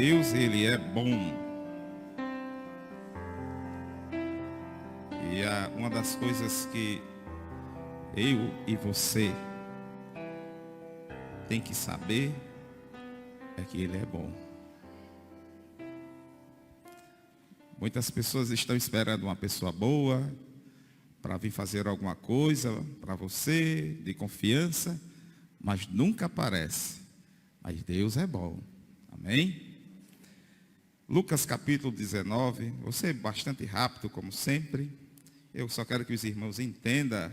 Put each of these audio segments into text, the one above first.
Deus, Ele é bom. E uma das coisas que eu e você tem que saber é que Ele é bom. Muitas pessoas estão esperando uma pessoa boa para vir fazer alguma coisa para você, de confiança, mas nunca aparece. Mas Deus é bom. Amém? Lucas capítulo 19, vou ser bastante rápido, como sempre. Eu só quero que os irmãos entendam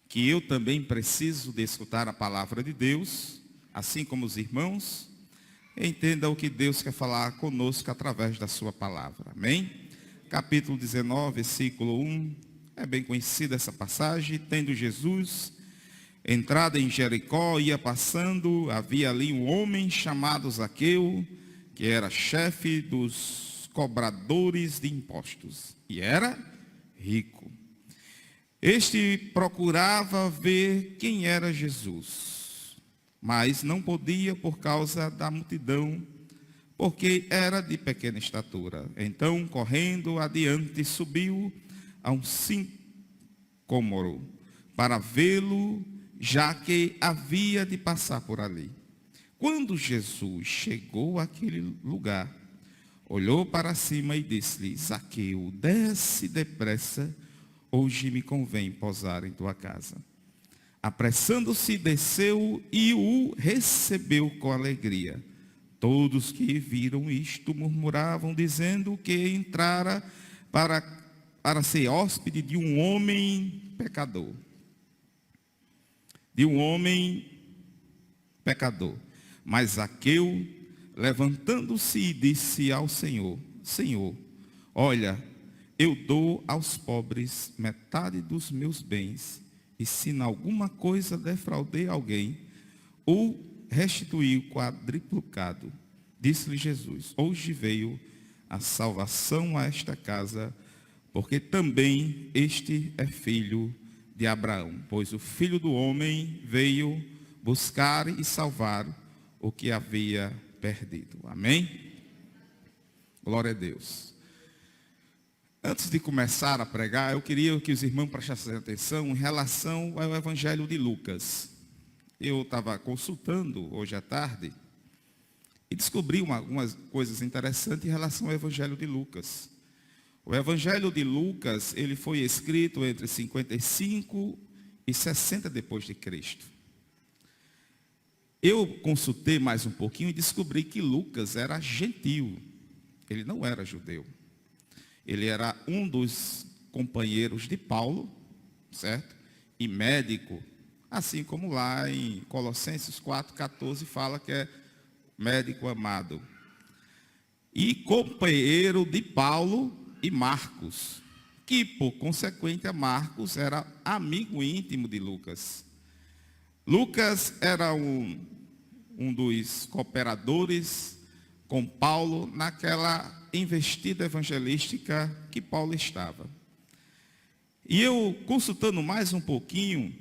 que eu também preciso de escutar a palavra de Deus, assim como os irmãos. Entenda o que Deus quer falar conosco através da sua palavra. Amém? Capítulo 19, versículo 1. É bem conhecida essa passagem. Tendo Jesus entrado em Jericó, ia passando, havia ali um homem chamado Zaqueu, que era chefe dos cobradores de impostos, e era rico. Este procurava ver quem era Jesus, mas não podia por causa da multidão, porque era de pequena estatura. Então, correndo adiante, subiu a um sicômoro para vê-lo, já que havia de passar por ali. Quando Jesus chegou àquele lugar, olhou para cima e disse-lhe: Zaqueu, desce depressa, hoje me convém posar em tua casa. Apressando-se, desceu e o recebeu com alegria. Todos que viram isto murmuravam, dizendo que entrara para ser hóspede de um homem pecador. Mas Zaqueu, levantando-se, disse ao Senhor: Senhor, olha, eu dou aos pobres metade dos meus bens, e se em alguma coisa defraudei alguém, ou restituí quadruplicado. Disse-lhe Jesus: hoje veio a salvação a esta casa, porque também este é filho de Abraão, pois o Filho do Homem veio buscar e salvar o que havia perdido. Amém? Glória a Deus. Antes de começar a pregar, eu queria que os irmãos prestassem atenção em relação ao Evangelho de Lucas. Eu estava consultando hoje à tarde e descobri algumas coisas interessantes em relação ao Evangelho de Lucas. O Evangelho de Lucas, ele foi escrito entre 55 e 60 depois de Cristo. Eu consultei mais um pouquinho e descobri que Lucas era gentio. Ele não era judeu. Ele era um dos companheiros de Paulo, certo? E médico, assim como lá em Colossenses 4,14 fala que é médico amado. E companheiro de Paulo e Marcos, que por consequência Marcos era amigo íntimo de Lucas. Lucas era um dos cooperadores com Paulo naquela investida evangelística que Paulo estava. E eu, consultando mais um pouquinho,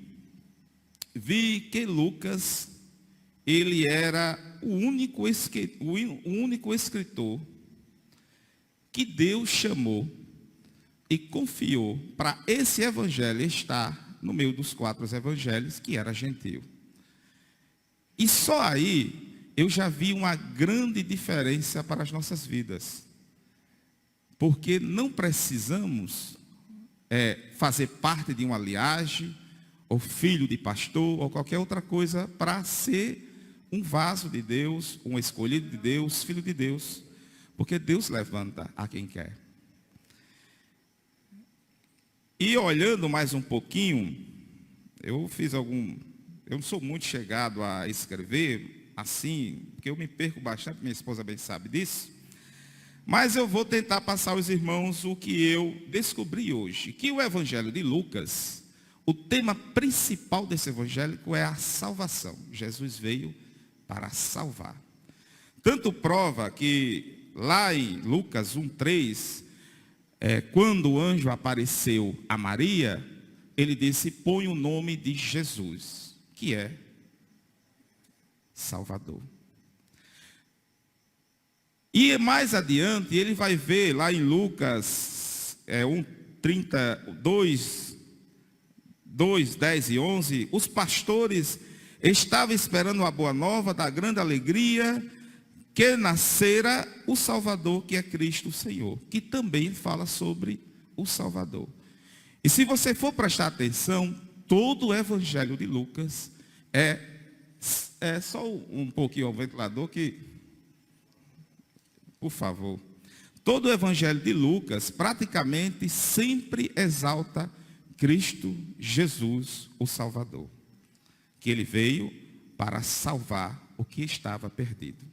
vi que Lucas, ele era o único escritor que Deus chamou e confiou para esse evangelho estar no meio dos 4 evangelhos, que era gentio. E só aí eu já vi uma grande diferença para as nossas vidas. Porque não precisamos fazer parte de uma linhagem, ou filho de pastor, ou qualquer outra coisa, para ser um vaso de Deus, um escolhido de Deus, filho de Deus. Porque Deus levanta a quem quer. E olhando mais um pouquinho, eu não sou muito chegado a escrever assim, porque eu me perco bastante, minha esposa bem sabe disso. Mas eu vou tentar passar aos irmãos o que eu descobri hoje. Que o Evangelho de Lucas, o tema principal desse evangélico é a salvação. Jesus veio para salvar. Tanto prova que lá em Lucas 1,3, quando o anjo apareceu a Maria, ele disse: põe o nome de Jesus, que é Salvador. E mais adiante, ele vai ver lá em Lucas 2, 10 e 11, os pastores estavam esperando a boa nova da grande alegria que nascera o Salvador, que é Cristo o Senhor, que também fala sobre o Salvador. E se você for prestar atenção, todo o evangelho de Lucas é só um pouquinho ao ventilador que, por favor. Todo o evangelho de Lucas praticamente sempre exalta Cristo Jesus, o Salvador, que ele veio para salvar o que estava perdido.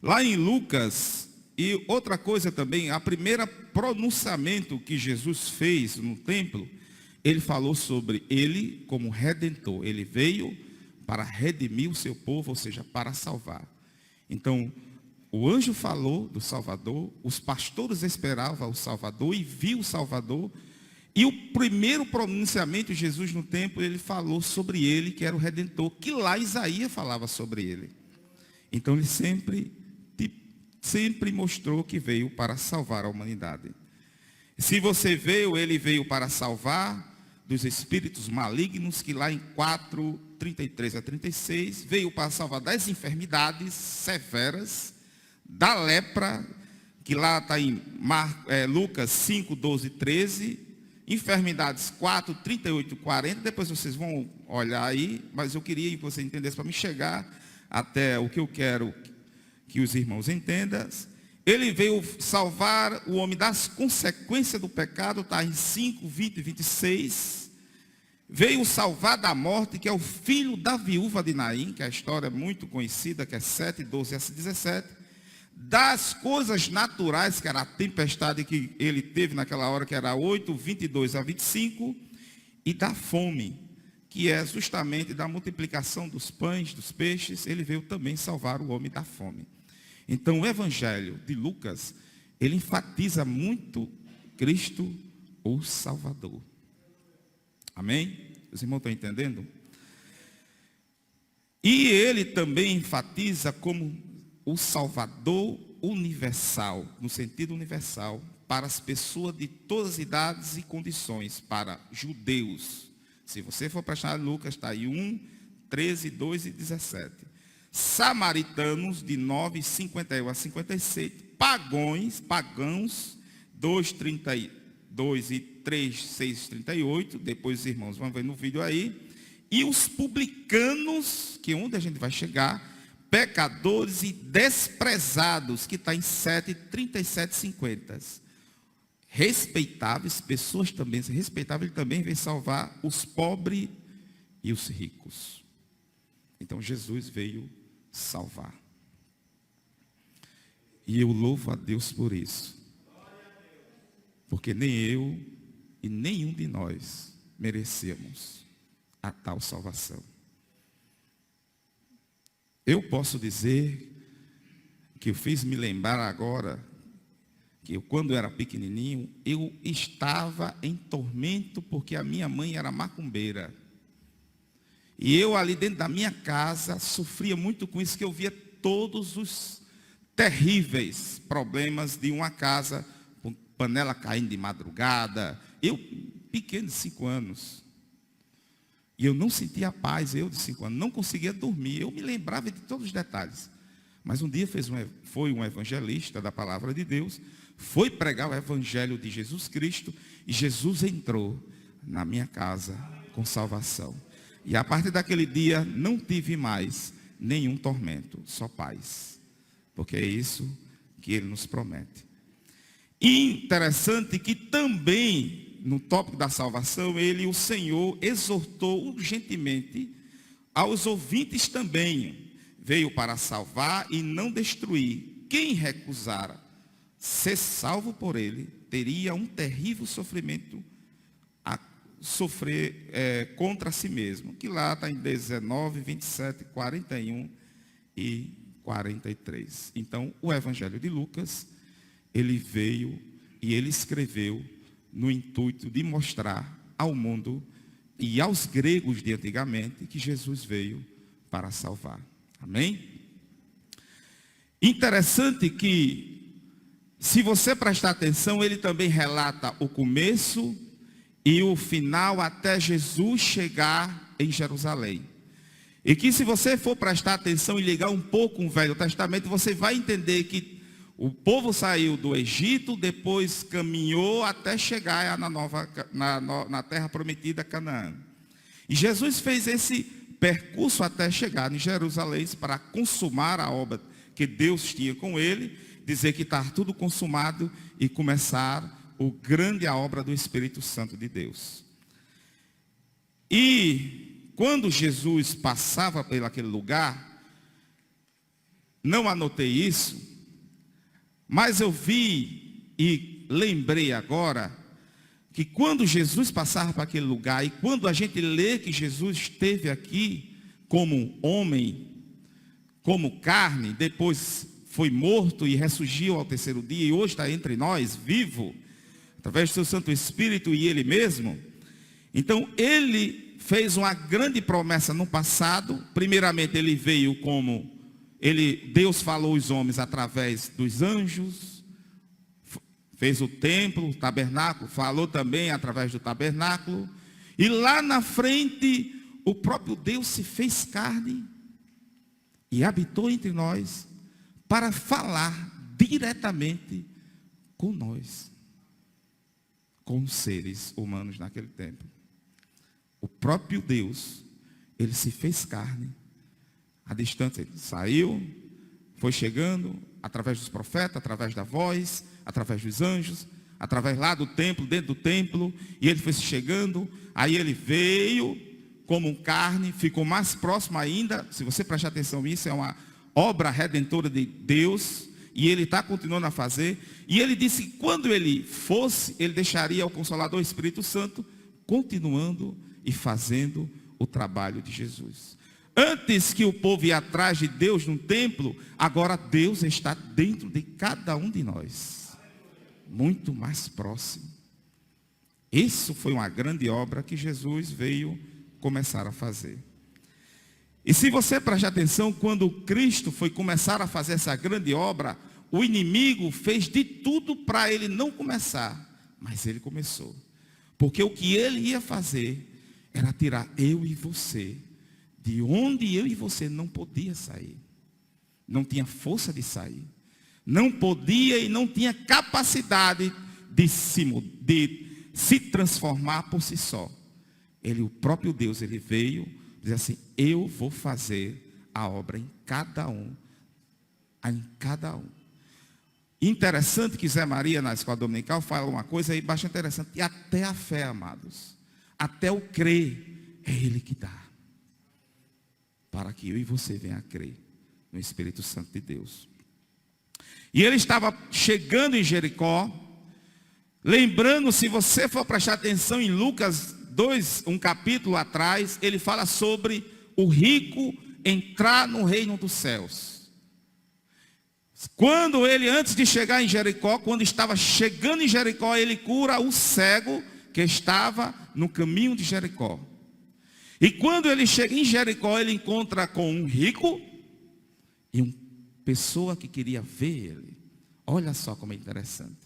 Lá em Lucas, e outra coisa também, a primeira pronunciamento que Jesus fez no templo, ele falou sobre ele como redentor. Ele veio para redimir o seu povo, ou seja, para salvar. Então, o anjo falou do Salvador, os pastores esperavam o Salvador e viu o Salvador. E o primeiro pronunciamento de Jesus no templo, ele falou sobre ele, que era o Redentor, que lá Isaías falava sobre ele. Então ele sempre mostrou que veio para salvar a humanidade. Se você veio, ele veio para salvar dos espíritos malignos, que lá em 4, 33 a 36, veio para salvar das enfermidades severas, da lepra, que lá está em Lucas 5, 12, 13, enfermidades 4, 38, 40, depois vocês vão olhar aí, mas eu queria que você entendesse para me chegar até o que eu quero que os irmãos entendam. Ele veio salvar o homem das consequências do pecado, está em 5, 20 e 26. Veio salvar da morte, que é o filho da viúva de Naim, que é a história muito conhecida, que é 7, 12 a 17. Das coisas naturais, que era a tempestade que ele teve naquela hora, que era 8, 22 a 25, e da fome, que é justamente da multiplicação dos pães, dos peixes, ele veio também salvar o homem da fome. Então o evangelho de Lucas, ele enfatiza muito Cristo, o Salvador. Amém? Os irmãos estão entendendo? E ele também enfatiza como o Salvador universal, no sentido universal, para as pessoas de todas as idades e condições, para judeus. Se você for prestar Lucas, está aí 1, 13, 2 e 17. Samaritanos, de 9, 51 a 56. Pagãos, 2, 32 e 3, 6, 38. Depois os irmãos vão ver no vídeo aí. E os publicanos, que é onde a gente vai chegar, pecadores e desprezados, que está em 7, 37 e 50. Respeitáveis, pessoas também respeitáveis, ele também vem salvar os pobres e os ricos. Então Jesus veio salvar. E eu louvo a Deus por isso. Porque nem eu e nenhum de nós merecemos a tal salvação. Eu posso dizer que fez me lembrar agora que eu, quando era pequenininho, eu estava em tormento porque a minha mãe era macumbeira. E eu ali dentro da minha casa sofria muito com isso, que eu via todos os terríveis problemas de uma casa, com panela caindo de madrugada. Eu, pequeno de 5 anos. E eu não sentia paz, eu de 5 anos, não conseguia dormir. Eu me lembrava de todos os detalhes. Mas um dia foi um evangelista da palavra de Deus, foi pregar o evangelho de Jesus Cristo, e Jesus entrou na minha casa com salvação. E a partir daquele dia, não tive mais nenhum tormento, só paz. Porque é isso que ele nos promete. E interessante que também, no tópico da salvação, o Senhor, exortou urgentemente aos ouvintes também. Veio para salvar e não destruir. Quem recusara ser salvo por ele, teria um terrível sofrimento a sofrer contra si mesmo. Que lá está em 19, 27, 41 e 43. Então, o Evangelho de Lucas, ele veio e ele escreveu no intuito de mostrar ao mundo e aos gregos de antigamente que Jesus veio para salvar. Amém? Interessante que, se você prestar atenção, ele também relata o começo e o final até Jesus chegar em Jerusalém. E que, se você for prestar atenção e ligar um pouco com o Velho Testamento, você vai entender que o povo saiu do Egito, depois caminhou até chegar na terra prometida, Canaã. E Jesus fez esse percurso até chegar em Jerusalém para consumar a obra que Deus tinha com ele, dizer que está tudo consumado e começar a obra do Espírito Santo de Deus. E quando Jesus passava por aquele lugar, não anotei isso, mas eu vi e lembrei agora que quando Jesus passava por aquele lugar, e quando a gente lê que Jesus esteve aqui como homem, como carne, depois foi morto e ressurgiu ao terceiro dia, e hoje está entre nós, vivo, através do seu Santo Espírito e ele mesmo. Então ele fez uma grande promessa no passado. Primeiramente ele veio como Deus falou aos homens através dos anjos, fez o templo, o tabernáculo, falou também através do tabernáculo, e lá na frente o próprio Deus se fez carne e habitou entre nós para falar diretamente com nós, com os seres humanos naquele tempo. O próprio Deus, ele se fez carne, à distância, ele saiu, foi chegando, através dos profetas, através da voz, através dos anjos, através lá do templo, dentro do templo, e ele foi chegando, aí ele veio como carne, ficou mais próximo ainda. Se você prestar atenção nisso, é uma obra redentora de Deus, e ele está continuando a fazer. E ele disse que quando ele fosse, ele deixaria o Consolador, o Espírito Santo, continuando e fazendo o trabalho de Jesus. Antes que o povo ia atrás de Deus no templo, agora Deus está dentro de cada um de nós, muito mais próximo. Isso foi uma grande obra que Jesus veio começar a fazer. E se você prestar atenção, quando Cristo foi começar a fazer essa grande obra, o inimigo fez de tudo para ele não começar, mas ele começou. Porque o que ele ia fazer era tirar eu e você de onde eu e você não podia sair. Não tinha força de sair. Não podia e não tinha capacidade de se transformar por si só. Ele, o próprio Deus, ele veio dizer assim: eu vou fazer a obra em cada um. Em cada um. Interessante que Zé Maria, na escola dominical, fala uma coisa aí bastante interessante. E até a fé, amados, até o crer, é Ele que dá. Para que eu e você venha a crer no Espírito Santo de Deus. E ele estava chegando em Jericó. Lembrando, se você for prestar atenção em Lucas 2, um capítulo atrás, ele fala sobre o rico entrar no reino dos céus. Quando ele, antes de chegar em Jericó, quando estava chegando em Jericó, ele cura o cego que estava no caminho de Jericó. E quando ele chega em Jericó, ele encontra com um rico e uma pessoa que queria ver ele. Olha só como é interessante.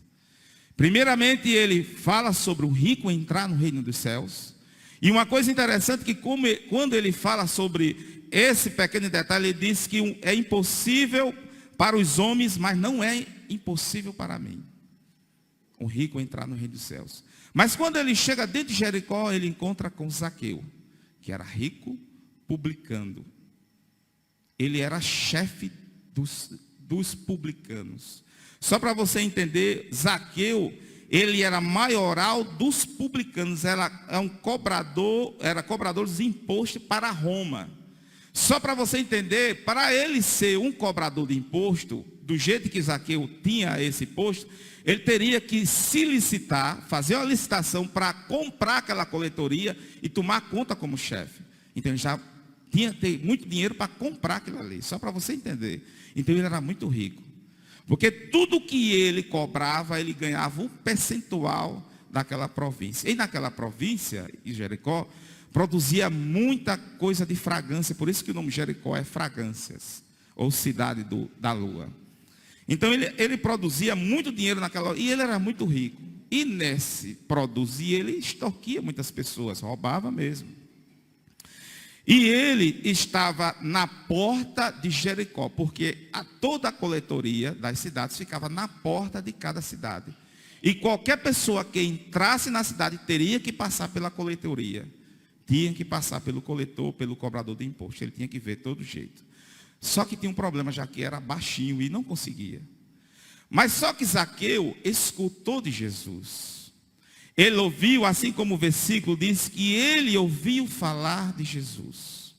Primeiramente, ele fala sobre o rico entrar no reino dos céus. E uma coisa interessante que quando ele fala sobre esse pequeno detalhe, ele diz que é impossível para os homens, mas não é impossível para mim. O rico entrar no reino dos céus. Mas quando ele chega dentro de Jericó, ele encontra com Zaqueu, que era rico, publicano. Ele era chefe dos publicanos. Só para você entender, Zaqueu, ele era maioral dos publicanos, era cobrador de imposto para Roma. Só para você entender, para ele ser um cobrador de imposto, do jeito que Zaqueu tinha esse posto, ele teria que se licitar, fazer uma licitação para comprar aquela coletoria e tomar conta como chefe. Então ele já tinha que ter muito dinheiro para comprar aquilo ali, só para você entender. Então ele era muito rico. Porque tudo que ele cobrava, ele ganhava um percentual daquela província. E naquela província, em Jericó, produzia muita coisa de fragrância. Por isso que o nome Jericó é fragrâncias, ou cidade da lua. Então ele produzia muito dinheiro naquela hora, e ele era muito rico. E nesse produzir, ele extorquia muitas pessoas, roubava mesmo. E ele estava na porta de Jericó, porque toda a coletoria das cidades ficava na porta de cada cidade. E qualquer pessoa que entrasse na cidade teria que passar pela coletoria. Tinha que passar pelo coletor, pelo cobrador de imposto. Ele tinha que ver de todo jeito. Só que tinha um problema, já que era baixinho e não conseguia. Mas só que Zaqueu escutou de Jesus. Ele ouviu, assim como o versículo diz, que ele ouviu falar de Jesus.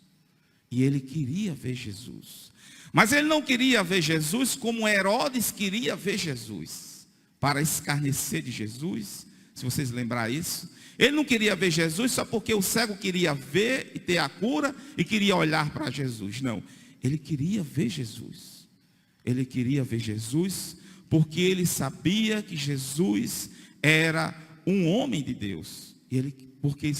E ele queria ver Jesus. Mas ele não queria ver Jesus como Herodes queria ver Jesus. Para escarnecer de Jesus, se vocês lembrarem isso. Ele não queria ver Jesus só porque o cego queria ver e ter a cura e queria olhar para Jesus. Não, ele queria ver Jesus. Ele queria ver Jesus porque ele sabia que Jesus era um homem de Deus. Porque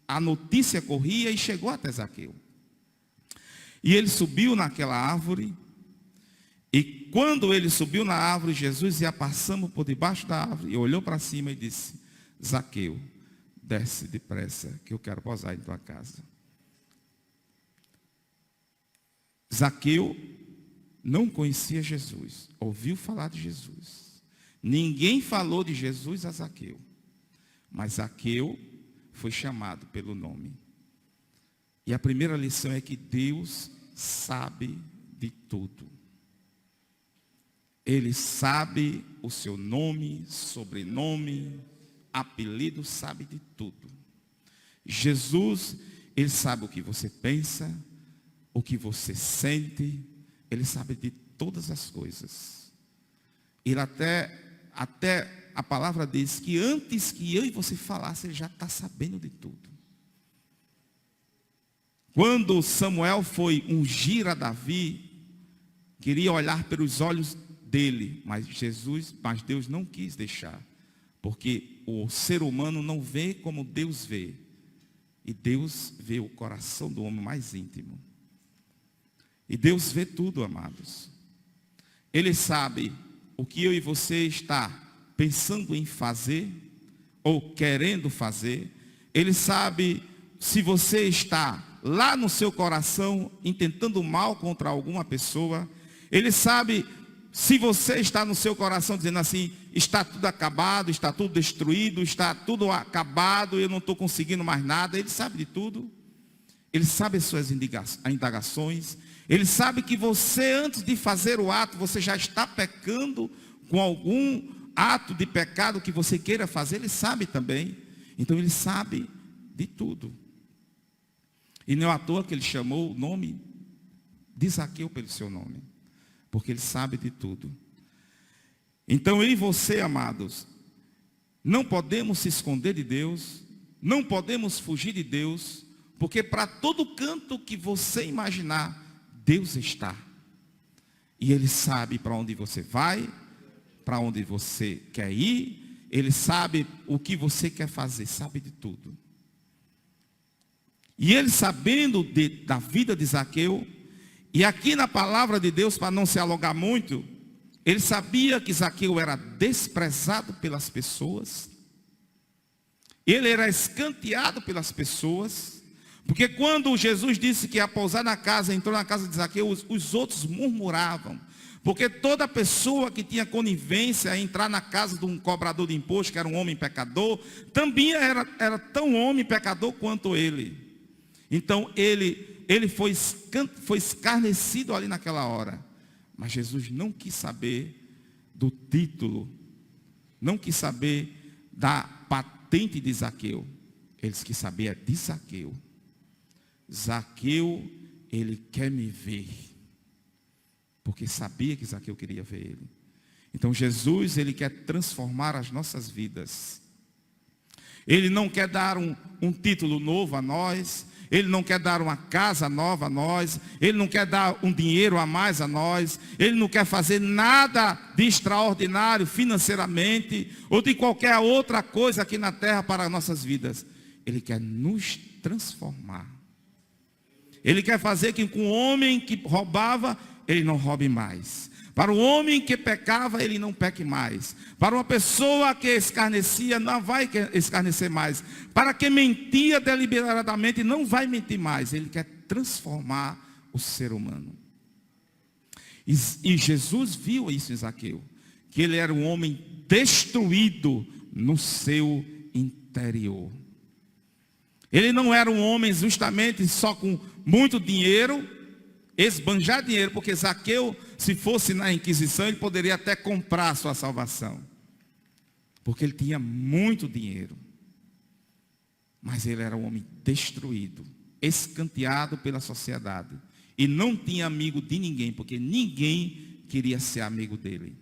a notícia corria e chegou até Zaqueu. E ele subiu naquela árvore. E quando ele subiu na árvore, Jesus ia passando por debaixo da árvore e olhou para cima e disse: Zaqueu, desce depressa, que eu quero posar em tua casa. Zaqueu não conhecia Jesus, ouviu falar de Jesus. Ninguém falou de Jesus a Zaqueu, mas Zaqueu foi chamado pelo nome. E a primeira lição é que Deus sabe de tudo. Ele sabe o seu nome, sobrenome, apelido, sabe de tudo. Jesus, ele sabe o que você pensa, o que você sente, ele sabe de todas as coisas. Ele até a palavra diz que antes que eu e você falasse, ele já está sabendo de tudo. Quando Samuel foi ungir a Davi, queria olhar pelos olhos dele, mas Deus não quis deixar, porque o ser humano não vê como Deus vê, e Deus vê o coração do homem mais íntimo. E Deus vê tudo, amados. Ele sabe o que eu e você está pensando em fazer, ou querendo fazer. Ele sabe se você está lá no seu coração, intentando mal contra alguma pessoa. Ele sabe se você está no seu coração dizendo assim: está tudo acabado, está tudo destruído, está tudo acabado, eu não estou conseguindo mais nada. Ele sabe de tudo. Ele sabe as suas indagações. Ele sabe que você, antes de fazer o ato, você já está pecando com algum ato de pecado que você queira fazer. Ele sabe também. Então ele sabe de tudo. E não é à toa que ele chamou o nome de Zaqueu pelo seu nome, porque ele sabe de tudo. Então eu e você, amados, não podemos se esconder de Deus, não podemos fugir de Deus, porque para todo canto que você imaginar, Deus está. E Ele sabe para onde você vai, para onde você quer ir, Ele sabe o que você quer fazer, sabe de tudo. E ele, sabendo da vida de Zaqueu, e aqui na palavra de Deus, para não se alongar muito, ele sabia que Zaqueu era desprezado pelas pessoas, ele era escanteado pelas pessoas, porque quando Jesus disse que ia pousar na casa, entrou na casa de Zaqueu, os outros murmuravam, porque toda pessoa que tinha conivência a entrar na casa de um cobrador de imposto, que era um homem pecador, também era tão homem pecador quanto ele. Então ele foi escarnecido ali naquela hora. Mas Jesus não quis saber do título, não quis saber da patente de Zaqueu. Ele quis saber de Zaqueu. Zaqueu, ele quer me ver. Porque sabia que Zaqueu queria ver ele. Então Jesus, ele quer transformar as nossas vidas. Ele não quer dar um título novo a nós. Ele não quer dar uma casa nova a nós. Ele não quer dar um dinheiro a mais a nós. Ele não quer fazer nada de extraordinário financeiramente ou de qualquer outra coisa aqui na terra para as nossas vidas. Ele quer nos transformar. Ele quer fazer que com o homem que roubava, ele não roube mais. Para o homem que pecava, ele não peque mais. Para uma pessoa que escarnecia, não vai escarnecer mais. Para quem mentia deliberadamente, não vai mentir mais. Ele quer transformar o ser humano. E Jesus viu isso em Zaqueu, que ele era um homem destruído no seu interior. Ele não era um homem justamente só com muito dinheiro, esbanjar dinheiro, porque Zaqueu, se fosse na Inquisição, ele poderia até comprar a sua salvação, porque ele tinha muito dinheiro. Mas ele era um homem destruído, escanteado pela sociedade, e não tinha amigo de ninguém, porque ninguém queria ser amigo dele.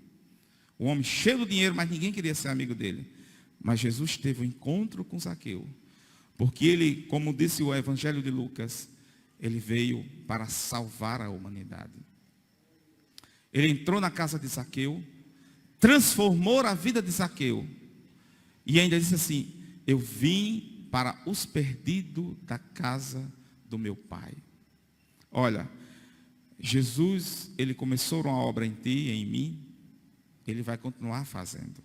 Um homem cheio de dinheiro, mas ninguém queria ser amigo dele. Mas Jesus teve um encontro com Zaqueu, porque ele, como disse o Evangelho de Lucas, ele veio para salvar a humanidade. Ele entrou na casa de Zaqueu, transformou a vida de Zaqueu, e ainda disse assim: eu vim para os perdidos da casa do meu pai. Olha, Jesus, ele começou uma obra em ti e em mim, ele vai continuar fazendo.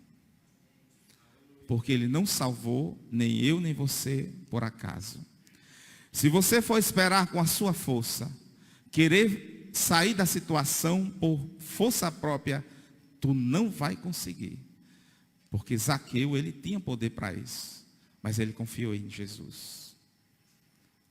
Porque ele não salvou nem eu nem você por acaso. Se você for esperar com a sua força, querer sair da situação por força própria, tu não vai conseguir. Porque Zaqueu, ele tinha poder para isso, mas ele confiou em Jesus.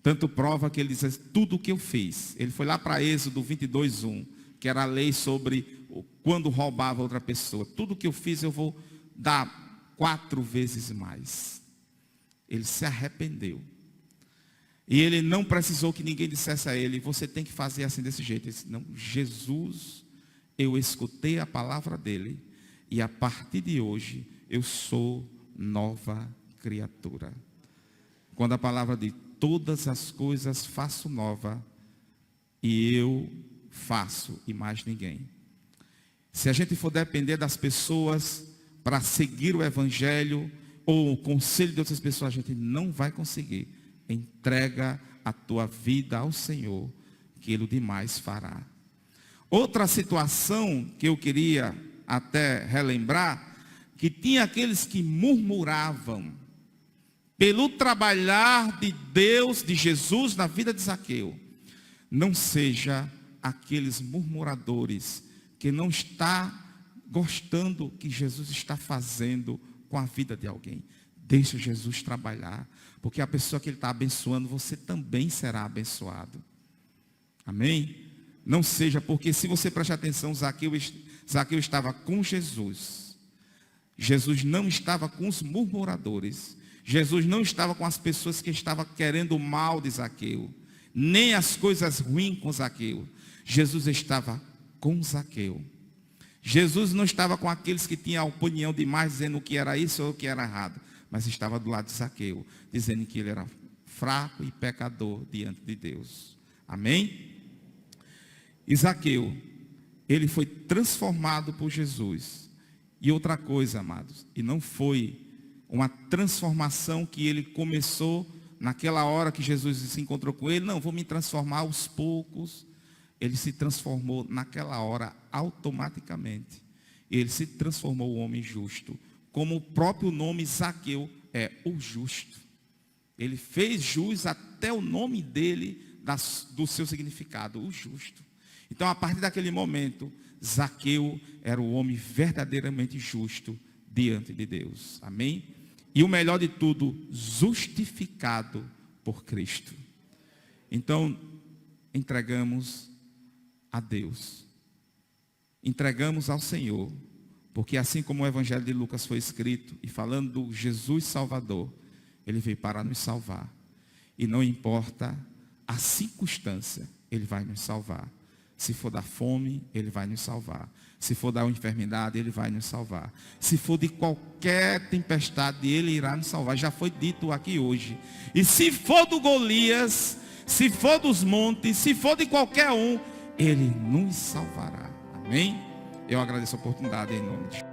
Tanto prova que ele diz: tudo o que eu fiz. Ele foi lá para Êxodo 22:1, que era a lei sobre quando roubava outra pessoa. Tudo o que eu fiz eu vou dar 4 vezes mais. Ele se arrependeu. E ele não precisou que ninguém dissesse a ele: você tem que fazer assim desse jeito. Ele disse: não, Jesus, eu escutei a palavra dele, e a partir de hoje eu sou nova criatura. Quando a palavra diz: todas as coisas faço nova, e eu faço, e mais ninguém. Se a gente for depender das pessoas para seguir o evangelho, ou o conselho de outras pessoas, a gente não vai conseguir. Entrega a tua vida ao Senhor, que Ele o demais fará. Outra situação que eu queria até relembrar, que tinha aqueles que murmuravam pelo trabalhar de Deus, de Jesus na vida de Zaqueu. Não seja aqueles murmuradores que não está gostando que Jesus está fazendo com a vida de alguém. Deixa Jesus trabalhar, porque a pessoa que ele está abençoando, você também será abençoado. Amém? Não seja, porque se você prestar atenção, Zaqueu estava com Jesus. Jesus não estava com os murmuradores. Jesus não estava com as pessoas que estavam querendo o mal de Zaqueu, nem as coisas ruins com Zaqueu. Jesus estava com Zaqueu. Jesus não estava com aqueles que tinham a opinião demais, dizendo o que era isso ou o que era errado, mas estava do lado de Zaqueu, dizendo que ele era fraco e pecador diante de Deus. Amém? E Zaqueu, ele foi transformado por Jesus. E outra coisa, amados, e não foi uma transformação que ele começou naquela hora que Jesus se encontrou com ele. Não, vou me transformar aos poucos. Ele se transformou naquela hora automaticamente. Ele se transformou o homem justo. Como o próprio nome Zaqueu é o justo. Ele fez jus até o nome dele, do seu significado, o justo. Então, a partir daquele momento, Zaqueu era o homem verdadeiramente justo diante de Deus. Amém? E o melhor de tudo, justificado por Cristo. Então, entregamos a Deus. Entregamos ao Senhor. Porque assim como o Evangelho de Lucas foi escrito, e falando do Jesus Salvador, Ele veio para nos salvar. E não importa a circunstância, Ele vai nos salvar. Se for da fome, Ele vai nos salvar. Se for da enfermidade, Ele vai nos salvar. Se for de qualquer tempestade, Ele irá nos salvar. Já foi dito aqui hoje. E se for do Golias, se for dos montes, se for de qualquer um, Ele nos salvará. Amém? Eu agradeço a oportunidade em nome de Jesus.